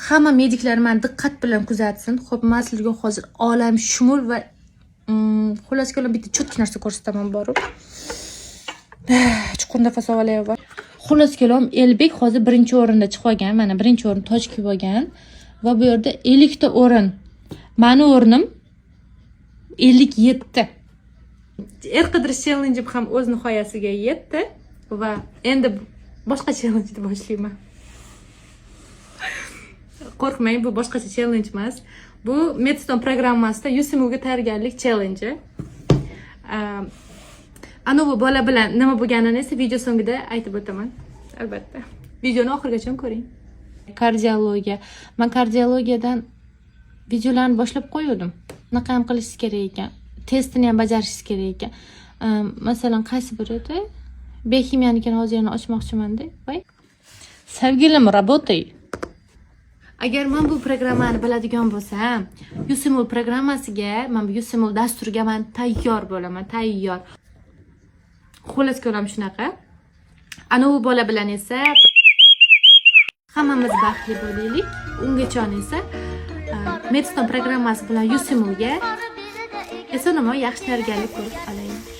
hamma mediklar meni diqqat bilan kuzatsin. Xo'p, men sizlarga hozir olam shumul va xullas kalom bitta cho'tki narsa ko'rsataman borib. Chuqur nafas olayapman. Xullas kalom Elbek hozir birinchi o'rinda chiqib olgan. Mana birinchi o'rin toj kiyib olgan va bu yerda 50 ta o'rin. Meni o'rnim 57. Er qidirish challenge ham o'z nihoyasiga yetdi va endi boshqa challenge boshlayman. Qo'rqmang, bu boshqacha challenge emas. Bu Medstone programmasida USMLga tayyorgarlik challenge. Ana bu bola bilan nima bo'lganini esa video so'ngida aytib o'taman. Albatta. Videoni oxirigacha ko'ring. Kardiologiya. Men kardiologiyadan videolarni boshlab qo'ydim. Bunaqa ham qilishingiz kerak ekan. Testini ham bajarishingiz kerak ekan. Masalan, qaysi biri edi? Biokimiyanikini hozir yana ochmoqchiman-da. Voy. Sevgilim, работай. Agar men bu programmani biladigan bo'lsam, USML programmasiga, men bu USML dasturiga men tayyor bo'laman, tayyor. Xullas ko'ram shunaqa. Ana u bola bilan esa hammamiz baxtli bo'laylik. Ungacha esa Medstone programmasi bilan USMLga eson-omon yaxshi tayyorgarlik ko'rib olaylik.